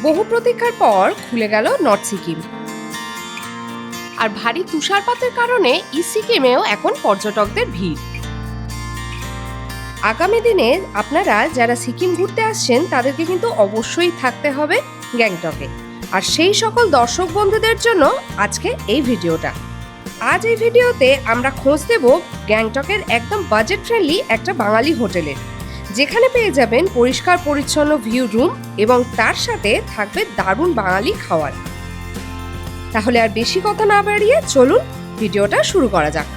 বহু প্রতীক্ষার পর খুলে গেল নর্থ সিকিম। আর ভারী তুষারপাতের কারণে ইস্ট সিকিমেও এখন পর্যটকদের ভিড়। আগামী দিনে আপনারা যারা সিকিম ঘুরতে আসছেন তাদেরকে কিন্তু অবশ্যই থাকতে হবে গ্যাংটকে। আর সেই সকল দর্শক বন্ধুদের জন্য আজকে এই ভিডিওটা। আজ এই ভিডিওতে আমরা খোঁজ দেব গ্যাংটকের একদম বাজেট ফ্রেন্ডলি একটা বাঙালি হোটেলের, যেখানে পেয়ে যাবেন পরিষ্কার পরিচ্ছন্ন ভিউ রুম এবং তার সাথে থাকবে দারুণ বাঙালি খাবার। তাহলে আর বেশি কথা না বাড়িয়ে চলুন ভিডিওটা শুরু করা যাক।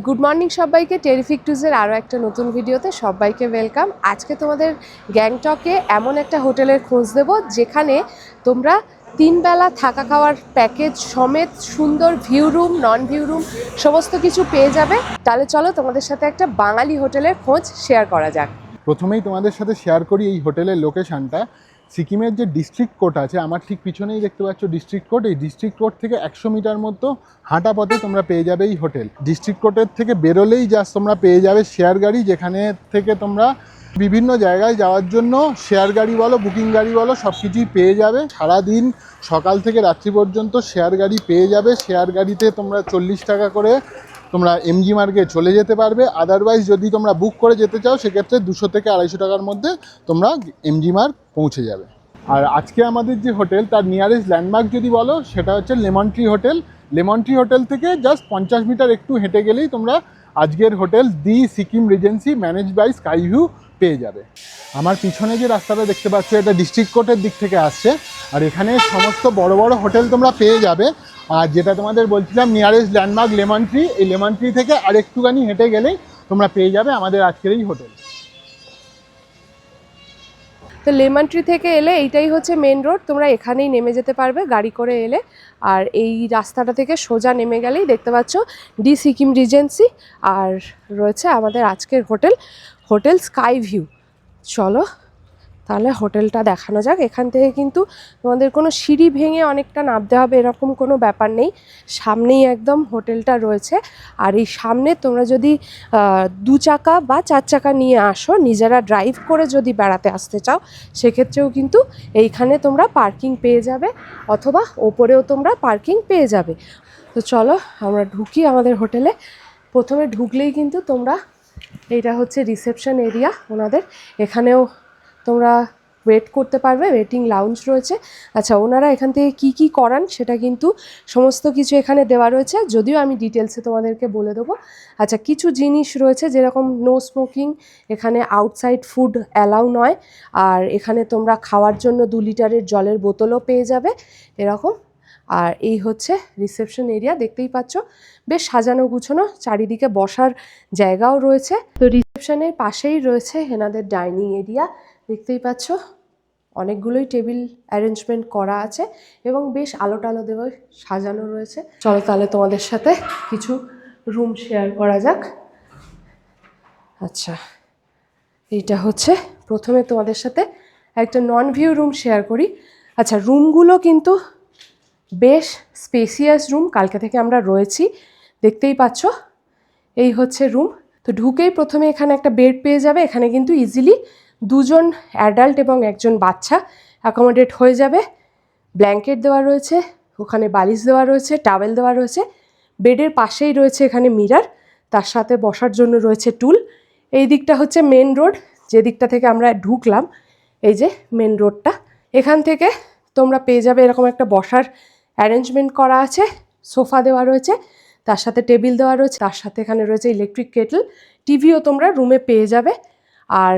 গুড মর্নিং সবাইকে, টেরিফিক টুজের আরও একটা নতুন ভিডিওতে সবাইকে ওয়েলকাম। আজকে তোমাদের গ্যাংটকে এমন একটা হোটেলের খোঁজ দেব যেখানে তোমরা 3 বেলা থাকা খাওয়ার প্যাকেজ সমেত সুন্দর view room, non view room সমস্ত কিছু পেয়ে যাবে। তাহলে চলো তোমাদের সাথে একটা বাঙালি হোটেলের খোঁজ শেয়ার করা যাক। প্রথমেই তোমাদের সাথে শেয়ার করি এই হোটেলের লোকেশানটা। সিকিমের যে ডিস্ট্রিক্ট কোর্ট আছে, আমার ঠিক পিছনেই দেখতে পাচ্ছ ডিস্ট্রিক্ট কোর্ট। এই ডিস্ট্রিক্ট কোর্ট থেকে 100 মিটার মতো হাঁটা পথে তোমরা পেয়ে যাবে এই হোটেল। ডিস্ট্রিক্ট কোর্টের থেকে বেরোলেই জাস্ট তোমরা পেয়ে যাবে শেয়ার গাড়ি, যেখানে থেকে তোমরা বিভিন্ন জায়গায় যাওয়ার জন্য শেয়ার গাড়ি বলো, বুকিং গাড়ি বলো, সব কিছুই পেয়ে যাবে। সারাদিন সকাল থেকে রাত্রি পর্যন্ত শেয়ার গাড়ি পেয়ে যাবে। শেয়ার গাড়িতে তোমরা 40 টাকা করে তোমরা এমজি মার্গে চলে যেতে পারবে। আদারওয়াইজ যদি তোমরা বুক করে যেতে চাও সেক্ষেত্রে 200 থেকে 250 টাকার মধ্যে তোমরা এমজি মার্গ পৌঁছে যাবে। আর আজকে আমাদের যে হোটেল তার নিয়ারেস্ট ল্যান্ডমার্ক যদি বলো সেটা হচ্ছে lemon tree hotel. Lemon tree hotel থেকে জাস্ট 50 মিটার একটু হেঁটে গেলেই তোমরা আজকের hotel the Sikkim regency manage by sky view পেয়ে যাবে। আমার পিছনে যে রাস্তাটা দেখতে পাচ্ছ এটা ডিস্ট্রিক্ট কোর্টের দিক থেকে আসছে। আর এখানে সমস্ত বড় বড় হোটেল তোমরা পেয়ে যাবে। আর যেটা তোমাদের বলছিলাম নিয়ারেস্ট ল্যান্ডমার্ক লেমন ট্রি, এই লেমন ট্রি থেকে আর একটুখানি হেঁটে গেলেই তোমরা পেয়ে যাবে আমাদের আজকের এই হোটেল। তো লেমন ট্রি থেকে এলে এইটাই হচ্ছে মেন রোড, তোমরা এখানেই নেমে যেতে পারবে গাড়ি করে এলে। আর এই রাস্তাটা থেকে সোজা নেমে গেলেই দেখতে পাচ্ছ ডি সিকিম রিজেন্সি, আর রয়েছে আমাদের আজকের হোটেল স্কাই ভিউ। চলো তাহলে হোটেলটা দেখানো যাক। এখান থেকে কিন্তু তোমাদের কোনো সিঁড়ি ভেঙে অনেকটা নামতে হবে এরকম কোনো ব্যাপার নেই, সামনেই একদম হোটেলটা রয়েছে। আর এই সামনে তোমরা যদি 2 চাকা বা 4 চাকা নিয়ে আসো, নিজেরা ড্রাইভ করে যদি বেড়াতে আসতে চাও সেক্ষেত্রেও কিন্তু এইখানে তোমরা পার্কিং পেয়ে যাবে, অথবা ওপরেও তোমরা পার্কিং পেয়ে যাবে। তো চলো আমরা ঢুকি আমাদের হোটেলে। প্রথমে ঢুকলেই কিন্তু তোমরা, এইটা হচ্ছে রিসেপশন এরিয়া ওনাদের, এখানেও তোমরা ওয়েট করতে পারবে, ওয়েটিং লাউঞ্জ রয়েছে। আচ্ছা, ওনারা এখান থেকে কি করান সেটা কিন্তু সমস্ত কিছু এখানে দেওয়া রয়েছে, যদিও আমি ডিটেলসে তোমাদেরকে বলে দেবো। আচ্ছা, কিছু জিনিস রয়েছে যেরকম নো স্মোকিং, এখানে আউটসাইড ফুড অ্যালাউ নয়। আর এখানে তোমরা খাওয়ার জন্য 2 লিটারের জলের বোতলও পেয়ে যাবে এরকম। আর এই হচ্ছে রিসেপশন এরিয়া, দেখতেই পাচ্ছ বেশ সাজানো গুছানো, চারিদিকে বসার জায়গাও রয়েছে। তো রিসেপশনের পাশেই রয়েছে এনাদের ডাইনিং এরিয়া, দেখতেই পাচ্ছ অনেকগুলোই টেবিল অ্যারেঞ্জমেন্ট করা আছে এবং বেশ আলো টালো দেওয়া সাজানো রয়েছে। চলো তাহলে তোমাদের সাথে কিছু রুম শেয়ার করা যাক। আচ্ছা, এইটা হচ্ছে প্রথমে তোমাদের সাথে একটা নন ভিউ রুম শেয়ার করি। আচ্ছা, রুমগুলো কিন্তু বেশ স্পেসিয়াস রুম, কালকে থেকে আমরা রয়েছি, দেখতেই পাচ্ছ এই হচ্ছে রুম। তো ঢুকেই প্রথমে এখানে একটা বেড পেয়ে যাবে। এখানে কিন্তু ইজিলি 2 জন অ্যাডাল্ট এবং 1 জন বাচ্চা অ্যাকোমোডেট হয়ে যাবে। ব্ল্যাঙ্কেট দেওয়া রয়েছে, ওখানে বালিশ দেওয়া রয়েছে, টাওয়েল দেওয়া রয়েছে। বেডের পাশেই রয়েছে এখানে মিরর, তার সাথে বসার জন্য রয়েছে টুল। এই দিকটা হচ্ছে মেন রোড, যে দিকটা থেকে আমরা ঢুকলাম, এই যে মেন রোডটা। এখান থেকে তোমরা পেয়ে যাবে এরকম একটা বসার অ্যারেঞ্জমেন্ট করা আছে, সোফা দেওয়া রয়েছে, তার সাথে টেবিল দেওয়া রয়েছে, তার সাথে এখানে রয়েছে ইলেকট্রিক কেটল, টিভিও তোমরা রুমে পেয়ে যাবে। আর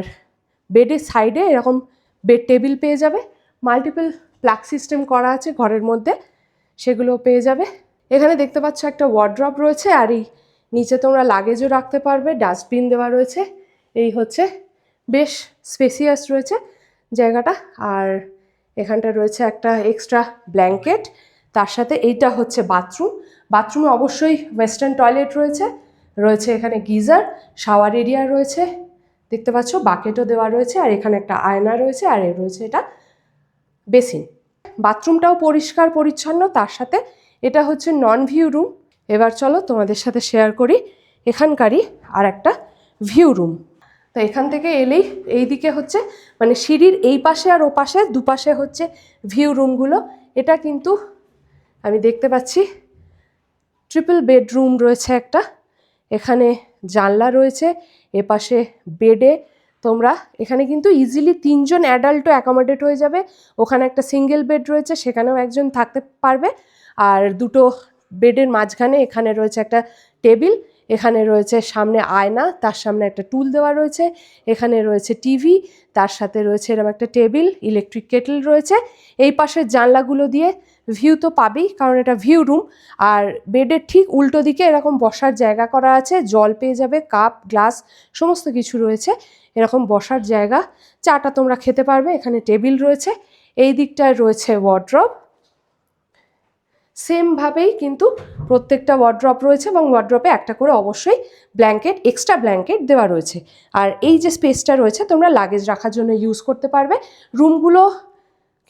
বেডের সাইডে এরকম বেড টেবিল পেয়ে যাবে, মাল্টিপল প্লাগ সিস্টেম করা আছে ঘরের মধ্যে, সেগুলোও পেয়ে যাবে। এখানে দেখতে পাচ্ছ একটা ওয়ার্ড্রপ রয়েছে, আর এই নিচে তোমরা লাগেজও রাখতে পারবে, ডাস্টবিন দেওয়া রয়েছে। এই হচ্ছে বেশ স্পেসিয়াস রয়েছে জায়গাটা। আর এখানটা রয়েছে একটা এক্সট্রা ব্ল্যাঙ্কেট, তার সাথে এইটা হচ্ছে বাথরুমে অবশ্যই ওয়েস্টার্ন টয়লেট রয়েছে এখানে গিজার, শাওয়ার এরিয়া রয়েছে, দেখতে পাচ্ছ বাকেটও দেওয়া রয়েছে, আর এখানে একটা আয়না রয়েছে, আর রয়েছে এটা বেসিন। বাথরুমটাও পরিষ্কার পরিচ্ছন্ন, তার সাথে এটা হচ্ছে নন ভিউ রুম। এবার চলো তোমাদের সাথে শেয়ার করি এখানকারই আর একটা ভিউ রুম। তো এখান থেকে এলেই এই দিকে হচ্ছে মানে সিঁড়ির এই পাশে আর ও পাশে দুপাশে হচ্ছে ভিউ রুমগুলো। এটা কিন্তু আমি দেখতে পাচ্ছি ট্রিপল বেডরুম রয়েছে একটা, এখানে জানলা রয়েছে, এপাশে বেডে তোমরা এখানে কিন্তু ইজিলি 3জন অ্যাডাল্টও অ্যাকোমোডেট হয়ে যাবে। ওখানে একটা সিঙ্গেল বেড রয়েছে, সেখানেও একজন থাকতে পারবে। আর দুটো বেডের মাঝখানে এখানে রয়েছে একটা টেবিল, এখানে রয়েছে সামনে আয়না, তার সামনে একটা টুল দেওয়া রয়েছে, এখানে রয়েছে টিভি, তার সাথে রয়েছে এরকম একটা টেবিল, ইলেকট্রিক কেটল রয়েছে। এই পাশের জানলাগুলো দিয়ে ভিউ তো পাবেই, কারণ এটা ভিউ রুম। আর বেডের ঠিক উল্টো দিকে এরকম বসার জায়গা করা আছে, জল পেয়ে যাবে, কাপ গ্লাস সমস্ত কিছু রয়েছে, এরকম বসার জায়গা, চাটা তোমরা খেতে পারবে। এখানে টেবিল রয়েছে, এই দিকটায় রয়েছে ওয়ার্ড্রপ। সেমভাবেই কিন্তু প্রত্যেকটা ওয়ার্ড্রপ রয়েছে এবং ওয়ার্ড্রপে একটা করে অবশ্যই ব্ল্যাঙ্কেট, এক্সট্রা ব্ল্যাঙ্কেট দেওয়া রয়েছে। আর এই যে স্পেসটা রয়েছে তোমরা লাগেজ রাখার জন্য ইউজ করতে পারবে। রুমগুলো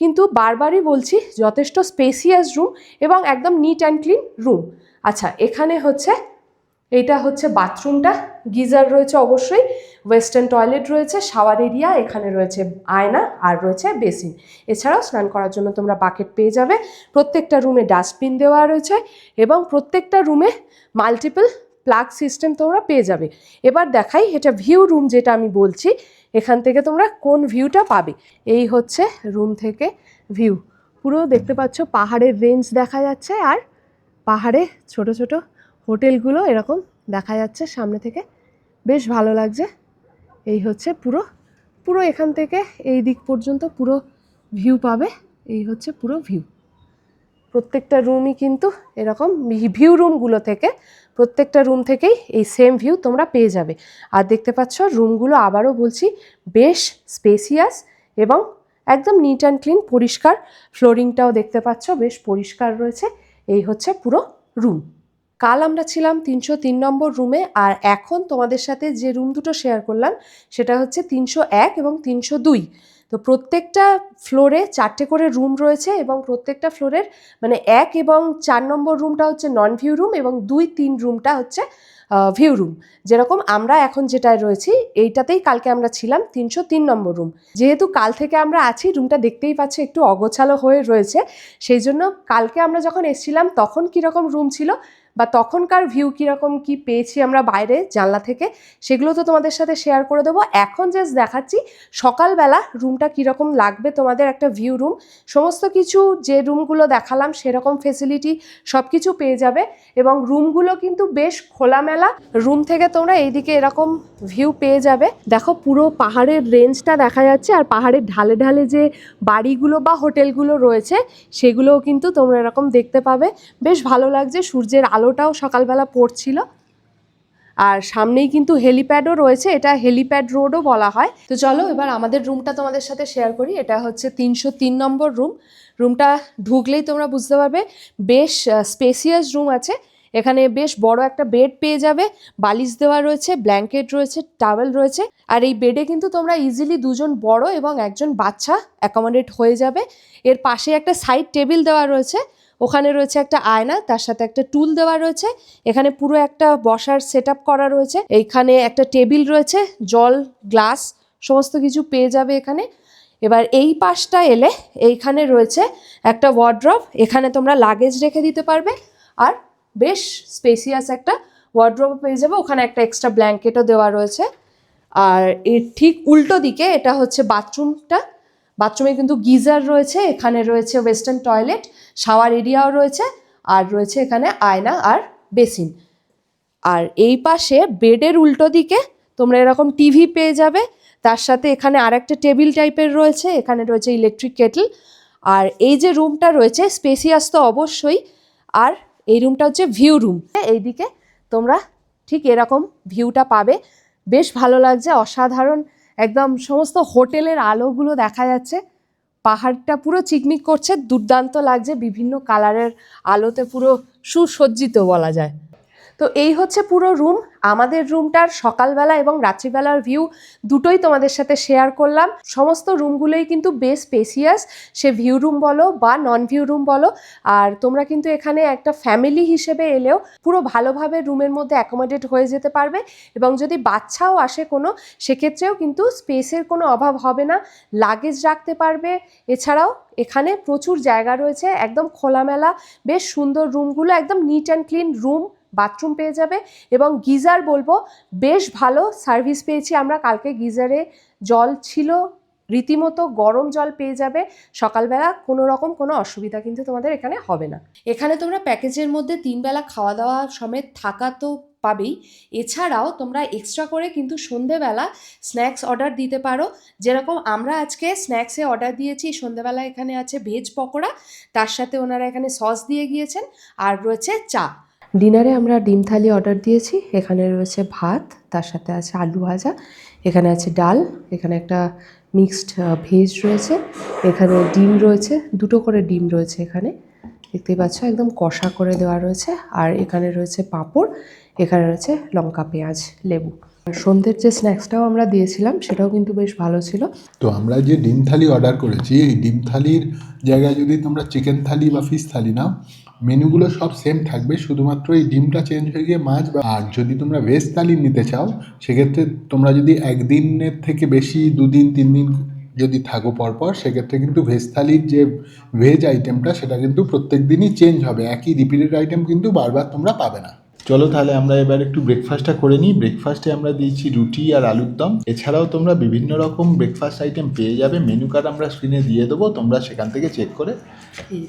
কিন্তু বারবারই বলছি যথেষ্ট স্পেসিয়াস রুম এবং একদম নিট অ্যান্ড ক্লিন রুম। আচ্ছা, এখানে হচ্ছে এইটা হচ্ছে বাথরুমটা, গিজার রয়েছে অবশ্যই, ওয়েস্টার্ন টয়লেট রয়েছে, শাওয়ার এরিয়া, এখানে রয়েছে আয়না আর রয়েছে বেসিন। এছাড়াও স্নান করার জন্য তোমরা বাকেট পেয়ে যাবে। প্রত্যেকটা রুমে ডাস্টবিন দেওয়া রয়েছে এবং প্রত্যেকটা রুমে মাল্টিপল প্লাগ সিস্টেম তোমরা পেয়ে যাবে। এবার দেখাই এটা ভিউ রুম যেটা আমি বলছি, এখান থেকে তোমরা কোন ভিউটা পাবে। এই হচ্ছে রুম থেকে ভিউ, পুরো দেখতে পাচ্ছ পাহাড়ের রেঞ্জ দেখা যাচ্ছে আর পাহাড়ে ছোট ছোট হোটেলগুলো এরকম দেখা যাচ্ছে সামনে থেকে, বেশ ভালো লাগছে। এই হচ্ছে পুরো পুরো এখান থেকে এই দিক পর্যন্ত পুরো ভিউ পাবে। এই হচ্ছে পুরো ভিউ। প্রত্যেকটা রুমই কিন্তু এরকম ভিউ রুমগুলো থেকে প্রত্যেকটা রুম থেকেই এই সেম ভিউ তোমরা পেয়ে যাবে। আর দেখতে পাচ্ছ রুমগুলো আবারও বলছি বেশ স্পেসিয়াস এবং একদম নিট অ্যান্ড ক্লিন, পরিষ্কার। ফ্লোরিংটাও দেখতে পাচ্ছ বেশ পরিষ্কার রয়েছে। এই হচ্ছে পুরো রুম। কাল আমরা ছিলাম 303 নম্বর রুমে, আর এখন তোমাদের সাথে যে রুম দুটো শেয়ার করলাম সেটা হচ্ছে 301 এবং 302। তো প্রত্যেকটা ফ্লোরে 4টে করে রুম রয়েছে এবং প্রত্যেকটা ফ্লোরের মানে 1 এবং 4 নম্বর রুমটা হচ্ছে নন ভিউ রুম এবং 2, 3 রুমটা হচ্ছে ভিউ রুম। যেরকম আমরা এখন যেটায় রয়েছি এইটাতেই কালকে আমরা ছিলাম 303 নম্বর রুম। যেহেতু কাল থেকে আমরা আছি, রুমটা দেখতেই পাচ্ছ একটু অগোছালো হয়ে রয়েছে, সেই জন্য কালকে আমরা যখন এসেছিলাম তখন কীরকম রুম ছিল বা তখনকার ভিউ কীরকম কি পেয়েছি আমরা বাইরে জানলা থেকে, সেগুলো তো তোমাদের সাথে শেয়ার করে দেবো। এখন জাস্ট দেখাচ্ছি সকালবেলা রুমটা কীরকম লাগবে তোমাদের, একটা ভিউ রুম। সমস্ত কিছু যে রুমগুলো দেখালাম সেরকম ফেসিলিটি সব কিছু পেয়ে যাবে এবং রুমগুলো কিন্তু বেশ খোলামেলা। রুম থেকে তোমরা এইদিকে এরকম ভিউ পেয়ে যাবে। দেখো পুরো পাহাড়ের রেঞ্জটা দেখা যাচ্ছে আর পাহাড়ের ঢালে ঢালে যে বাড়িগুলো বা হোটেলগুলো রয়েছে সেগুলোও কিন্তু তোমরা এরকম দেখতে পাবে। বেশ ভালো লাগছে, সূর্যের আলোটাও সকালবেলা পড়ছিল। আর সামনেই কিন্তু হেলিপ্যাডও রয়েছে, এটা হেলিপ্যাড রোডও বলা হয়। তো চলো এবার আমাদের রুমটা তোমাদের সাথে শেয়ার করি। এটা হচ্ছে 303 নম্বর রুম। রুমটা ঢুকলেই তোমরা বুঝতে পারবে বেশ স্পেসিয়াস রুম আছে। এখানে বেশ বড় একটা বেড পেয়ে যাবে, বালিশ দেওয়া রয়েছে, ব্ল্যাঙ্কেট রয়েছে, টাওয়েল রয়েছে। আর এই বেডে কিন্তু তোমরা ইজিলি 2জন বড় এবং 1জন বাচ্চা অ্যাকোমোডেট হয়ে যাবে। এর পাশে একটা সাইড টেবিল দেওয়া রয়েছে, ওখানে রয়েছে একটা আয়না, তার সাথে একটা টুল দেওয়া রয়েছে। এখানে পুরো একটা বসার সেট আপ করা রয়েছে। এইখানে একটা টেবিল রয়েছে, জল গ্লাস সমস্ত কিছু পেয়ে যাবে এখানে। এবার এই পাশটা এলে এইখানে রয়েছে একটা ওয়ার্ড্রপ, এখানে তোমরা লাগেজ রেখে দিতে পারবে আর বেশ স্পেসিয়াস একটা ওয়ার্ড্রপ পেয়ে যাবে। ওখানে একটা এক্সট্রা ব্ল্যাঙ্কেটও দেওয়া রয়েছে। আর এর ঠিক উল্টো দিকে এটা হচ্ছে বাথরুমটা। বাথরুমে কিন্তু গিজার রয়েছে, এখানে রয়েছে ওয়েস্টার্ন টয়লেট, শাওয়ার এরিয়াও রয়েছে আর রয়েছে এখানে আয়না আর বেসিন। আর এই পাশে বেডের উল্টো দিকে তোমরা এরকম টিভি পেয়ে যাবে, তার সাথে এখানে আরেকটা টেবিল টাইপের রয়েছে, এখানে রয়েছে ইলেকট্রিক কেটল। আর এই যে রুমটা রয়েছে স্পেসিয়াস তো অবশ্যই, আর এই রুমটা হচ্ছে ভিউ রুম। এইদিকে তোমরা ঠিক এরকম ভিউটা পাবে, বেশ ভালো লাগছে, অসাধারণ। একদম সমস্ত হোটেলের আলোগুলো দেখা যাচ্ছে, পাহাড়টা পুরো চিকমিক করছে, দুর্দান্ত লাগছে, বিভিন্ন কালারের আলোতে পুরো সুসজ্জিত বলা যায়। তো এই হচ্ছে পুরো রুম। আমাদের রুমটার সকালবেলা এবং রাত্রিবেলার ভিউ দুটোই তোমাদের সাথে শেয়ার করলাম। সমস্ত রুমগুলোই কিন্তু বেশ স্পেসিয়াস, সে ভিউ রুম বলো বা নন ভিউ রুম বলো। আর তোমরা কিন্তু এখানে একটা ফ্যামিলি হিসেবে এলেও পুরো ভালোভাবে রুমের মধ্যে অ্যাকোমোডেট হয়ে যেতে পারবে, এবং যদি বাচ্চাও আসে কোনো, সেক্ষেত্রেও কিন্তু স্পেসের কোনো অভাব হবে না, লাগেজ রাখতে পারবে। এছাড়াও এখানে প্রচুর জায়গা রয়েছে, একদম খোলামেলা বেশ সুন্দর রুমগুলো, একদম neat and clean room, bathroom পেয়ে যাবে। এবং গিজার বলবো বেশ ভালো সার্ভিস পেয়েছি আমরা। কালকে গিজারে জল ছিল, রীতিমতো গরম জল পেয়ে যাবে সকালবেলা। কোনো রকম কোনো অসুবিধা কিন্তু তোমাদের এখানে হবে না। এখানে তোমরা প্যাকেজের মধ্যে 3 বেলা খাওয়া দাওয়া সমেত থাকা তো পাবেই, এছাড়াও তোমরা এক্সট্রা করে কিন্তু সন্ধেবেলা স্ন্যাক্স অর্ডার দিতে পারো। যেরকম আমরা আজকে স্ন্যাক্সে অর্ডার দিয়েছি, সন্ধেবেলা এখানে আছে ভেজ পকোড়া, তার সাথে ওনারা এখানে সস দিয়ে গিয়েছেন, আর রয়েছে চা। ডিনারে আমরা ডিম থালি অর্ডার দিয়েছি, এখানে রয়েছে ভাত, তার সাথে আছে আলু ভাজা, এখানে আছে ডাল, এখানে একটা মিক্সড ভেজ রয়েছে, এখানে ডিম রয়েছে, 2টো করে ডিম রয়েছে এখানে, দেখতেই পাচ্ছ একদম কষা করে দেওয়া রয়েছে। আর এখানে রয়েছে পাঁপড়, এখানে রয়েছে লঙ্কা পেঁয়াজ লেবু। সন্ধ্যের যে স্ন্যাক্সটাও আমরা দিয়েছিলাম সেটাও কিন্তু বেশ ভালো ছিল। তো আমরা যে ডিম থালি অর্ডার করেছি, এই ডিম থালির জায়গায় যদি তোমরা চিকেন থালি বা ফিশ থালি নাও, মেনুগুলো সব সেম থাকবে, শুধুমাত্র এই ডিমটা চেঞ্জ হয়ে গিয়ে মাছ। আর যদি তোমরা ভেজ থালি নিতে চাও, সেক্ষেত্রে তোমরা যদি একদিনের থেকে বেশি 2 দিন 3 দিন যদি থাকো পরপর, সেক্ষেত্রে কিন্তু ভেজ থালির যে ভেজ আইটেমটা সেটা কিন্তু প্রত্যেক দিনই চেঞ্জ হবে, একই রিপিটেড আইটেম কিন্তু বারবার তোমরা পাবে না। চলো তাহলে আমরা এবার একটু ব্রেকফাস্টটা করে নিই। ব্রেকফাস্টে আমরা দিয়েছি রুটি আর আলুর দম। এছাড়াও তোমরা বিভিন্ন রকম ব্রেকফাস্ট আইটেম পেয়ে যাবে, মেনু কার্ড আমরা স্ক্রিনে দিয়ে দেবো, তোমরা সেখান থেকে চেক করে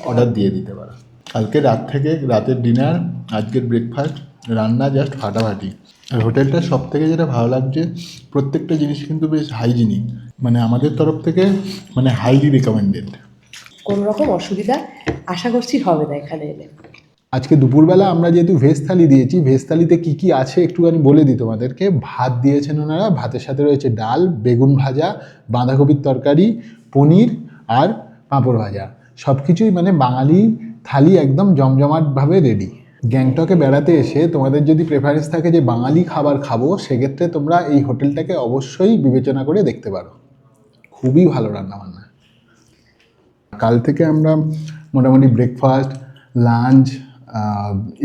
অর্ডার দিয়ে দিতে পারো। কালকে রাত থেকে রাতের ডিনার, আজকের ব্রেকফাস্ট, রান্না জাস্ট ফাটাফাটি। আর হোটেলটার সব থেকে যেটা ভালো লাগছে, প্রত্যেকটা জিনিস কিন্তু বেশ হাইজিনিক, মানে আমাদের তরফ থেকে মানে হাইলি রেকমেন্ডেড। কোনো রকম অসুবিধা আশা করছি হবে না এখানে এলে। আজকে দুপুরবেলা আমরা যেহেতু ভেজ থালি দিয়েছি, ভেজ থালিতে কী কী আছে একটুখানি বলে দিই তোমাদেরকে। ভাত দিয়েছেন ওনারা, ভাতের সাথে রয়েছে ডাল, বেগুন ভাজা, বাঁধাকপির তরকারি, পনির আর পাঁপড় ভাজা। সব কিছুই মানে বাঙালি থালি একদম জমজমাটভাবে রেডি। গ্যাংটকে বেড়াতে এসে তোমাদের যদি প্রেফারেন্স থাকে যে বাঙালি খাবার খাবো, সেক্ষেত্রে তোমরা এই হোটেলটাকে অবশ্যই বিবেচনা করে দেখতে পারো। খুবই ভালো রান্নাবান্না। কাল থেকে আমরা মোটামুটি breakfast, lunch,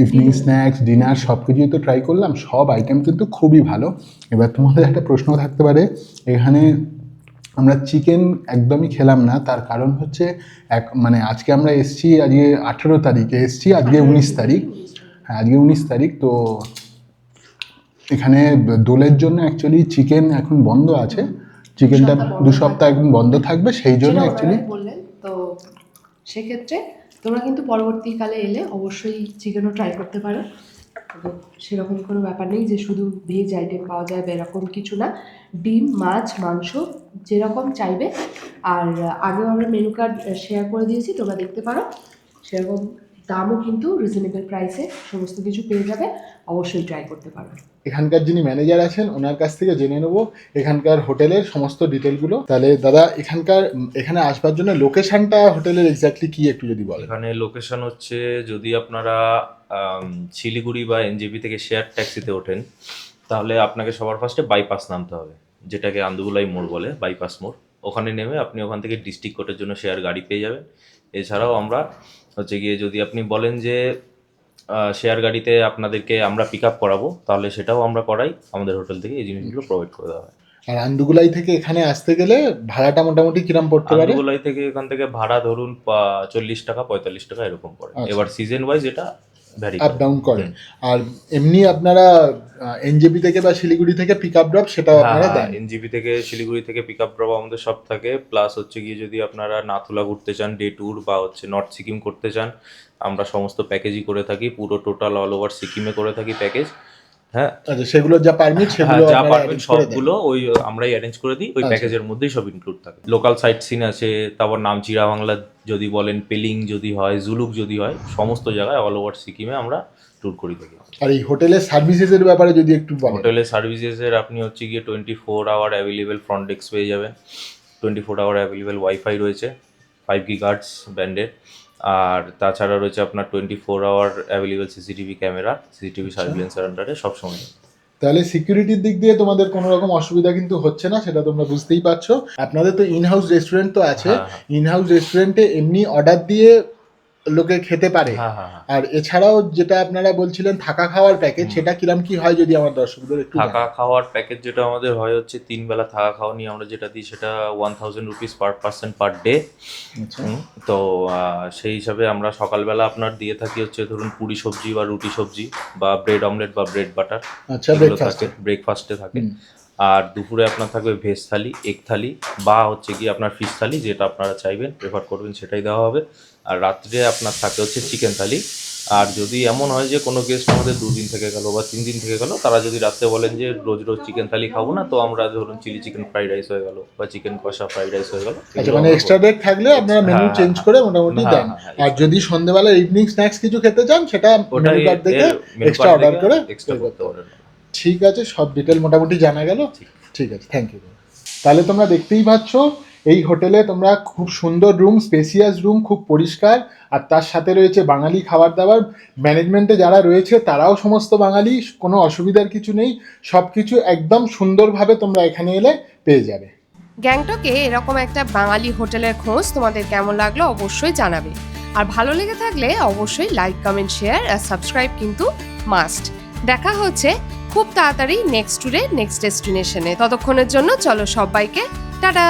evening snacks, dinner সব কিছুই তো ট্রাই করলাম, সব আইটেম কিন্তু খুবই ভালো। এবার তোমাদের একটা প্রশ্ন থাকতে পারে, এখানে আমরা চিকেন একদমই খেলাম না, তার কারণ হচ্ছে মানে আজকে আমরা এসছি, আজকে 18 তারিখে এসছি, আজকে 19 তারিখ। হ্যাঁ, আজকে 19 তারিখ। তো এখানে দোলের জন্য অ্যাকচুয়ালি চিকেন এখন বন্ধ আছে, চিকেনটা 2 সপ্তাহ এখন বন্ধ থাকবে, সেই জন্য অ্যাকচুয়ালি বললেন। তো সেক্ষেত্রে তোমরা কিন্তু পরবর্তীকালে এলে অবশ্যই চিকেনও ট্রাই করতে পারো। তো সেরকম কোনো ব্যাপার নেই যে শুধু ভেজ আইটেম পাওয়া যায় বা এরকম কিছু না, ডিম, মাছ, মাংস যেরকম চাইবে। আর আগেও আমরা মেনু কার্ড শেয়ার করে দিয়েছি, তোমরা দেখতে পারো। সেরকম দামও কিন্তু রিজনেবল প্রাইসে সমস্ত কিছু পেয়ে যাবে, অবশ্যই ট্রাই করতে পারো। এখানকার যিনি ম্যানেজার আছেন ওনার কাছ থেকে জেনে নেবো এখানকার হোটেলের সমস্ত ডিটেলগুলো। তাহলে দাদা, এখানে আসবার জন্য লোকেশনটা হোটেলের এক্স্যাক্টলি কি একটু যদি বলেন। এখানে লোকেশন হচ্ছে, যদি আপনারা শিলিগুড়ি বা এনজেপি থেকে শেয়ার ট্যাক্সিতে ওঠেন, তাহলে আপনাকে সবার ফার্স্টে বাইপাস নামতে হবে, যেটাকে আন্দুগুলাই মোড় বলে, বাইপাস মোড়। ওখানে নেমে আপনি ওখান থেকে ডিস্ট্রিক্ট কোর্টের জন্য শেয়ার গাড়ি পেয়ে যাবেন। এছাড়াও আমরা হচ্ছে গিয়ে, যদি আপনি বলেন যে শেয়ার গাড়িতে আপনাদেরকে আমরা পিক আপ করাবো, তাহলে সেটাও আমরা করাই, আমাদের হোটেল থেকে এই জিনিসগুলো প্রোভাইড করে দেওয়া হয়। আর আন্দুগুলাই থেকে এখানে আসতে গেলে ভাড়াটা মোটামুটি কিরম পড়তে পারে? আন্দুগুলাই থেকে এখান থেকে ভাড়া ধরুন 40 টাকা 45 টাকা এরকম পড়ে। আচ্ছা। এবার সিজন ওয়াইজ এটা ভ্যারি আপ ডাউন করে। আর এমনি আপনারা এনজেপি থেকে বা শিলিগুড়ি থেকে পিক আপ ড্রপ সেটাও আপনারা দেন? এনজিপি থেকে শিলিগুড়ি থেকে পিক আপ ড্রপ আমাদের সব থাকে। প্লাস হচ্ছে গিয়ে যদি আপনারা নাথুলা ঘুরতে চান, ডে ট্যুর, বা হচ্ছে নর্থ সিকিম করতে চান, আমরা সমস্ত প্যাকেজই করে থাকি, পুরো টোটাল অল ওভার সিকিমে করে থাকি প্যাকেজ। হ্যাঁ, আচ্ছা, সেগুলো যা পারমিট সেগুলো যা আপনারা পারবেন arrange করে দেন? সবগুলো ওই আমরাই অ্যারেঞ্জ করে দিই, ওই আচ্ছা। প্যাকেজের মধ্যেই সব ইনক্লুড থাকে। লোকাল সাইট সিন আছে, তারপর নামচিরা বাংলা যদি বলেন, পেলিং যদি হয়, জুলুক যদি হয়, সমস্ত জায়গায় অল ওভার সিকিমে আমরা ট্যুর করি থাকি। আর এই হোটেলের সার্ভিসেসের ব্যাপারে যদি একটু বলেন। হোটেলের সার্ভিসেসের আপনি হচ্ছে গিয়ে 24 আওয়ার অ্যাভেলেবেল ফ্রন্ট ডেস্ক পেয়ে যাবেন, 24 আওয়ার অ্যাভেলেবেল ওয়াইফাই রয়েছে, 5 গিগাহার্টজ ব্যান্ডের। আর তাছাড়া রয়েছে আপনার 24 hour available CCTV camera, CCTV সার্ভিলেন্সের আন্ডারে সবসময়। তাহলে সিকিউরিটির দিক দিয়ে তোমাদের কোনো রকম অসুবিধা কিন্তু হচ্ছে না, সেটা তোমরা বুঝতেই পারছো। আপনাদের তো ইনহাউস রেস্টুরেন্ট তো আছে, ইনহাউস রেস্টুরেন্টে এমনি অর্ডার দিয়ে লোকে খেতে পারে। আর এছাড়াও যেটা আপনারা বলছিলেন থাকা খাওয়ার প্যাকেজ, সেটা কিরম কি হয় যদি আমার দর্শকদের একটু থাকা খাওয়ার প্যাকেজ যেটা আমাদের হয় হচ্ছে 3 বেলা থাকা খাওয়া নিয়ে আমরা যেটা দিই সেটা 1000 rupees per person per day. তো সেই হিসাবে আমরা সকালবেলা আপনার দিয়ে থাকি হচ্ছে ধরুন পুরি সবজি বা রুটি সবজি বা ব্রেড অমলেট বা ব্রেড বাটার, আচ্ছা, ব্রেকফাস্টে থাকে। আর দুপুরে আপনার থাকবে ভেজ থালি, এগ থালি বা হচ্ছে কি আপনার ফিশ থালি, যেটা আপনারা চাইবেন প্রেফার করবেন সেটাই দেওয়া হবে। আর রাত্রে আপনার থাকে হচ্ছে চিকেন থালি। আর যদি এমন হয় যে কোনো গেস্ট আমাদের 2 দিন থেকে গেল বা 3 দিন থেকে গেল, তারা যদি রাত্রে বলেন যে রোজ রোজ চিকেন থালি খাবো না, তো আমরা ধরুন চিলি চিকেন ফ্রাইড রাইস হয়ে গেল বা চিকেন কষা ফ্রাইড রাইস হয়ে গেল। আচ্ছা, মানে এক্সট্রা ডেট থাকলে আপনারা মেনু চেঞ্জ করে মোটামুটি দেন। আর যদি সন্ধ্যেবেলা ইভিনিং স্ন্যাক্স কিছু খেতে চান, সেটা মেনু কার্ড থেকে এক্সট্রা অর্ডার করে এক্সট্রা করতে পারেন। ঠিক আছে, সব ডিটেল মোটামুটি জানা গেল। ঠিক আছে, থ্যাংক ইউ। তাহলে তোমরা দেখতেই পাচ্ছ এই হোটেলে তোমরা খুব সুন্দর রুম, স্পেসিয়াস রুম, খুব পরিষ্কার, আর তার সাথে রয়েছে বাঙালি খাবার দাবার। ম্যানেজমেন্টে যারা রয়েছে তারাও সমস্ত বাঙালি, কোনো অসুবিধার কিছু নেই, সব কিছু একদম সুন্দরভাবে তোমরা এখানে এলে পেয়ে যাবে। গ্যাংটকে এরকম একটা বাঙালি হোটেলের খোঁজ তোমাদের কেমন লাগলো অবশ্যই জানাবে। আর ভালো লেগে থাকলে অবশ্যই লাইক, কমেন্ট, শেয়ার আর সাবস্ক্রাইব কিন্তু মাস্ট। দেখা হচ্ছে খুব তাড়াতাড়ি নেক্সট ট্যুরে, নেক্সট ডেস্টিনেশনে। ততক্ষণের জন্য চলো সবাইকে টাটা।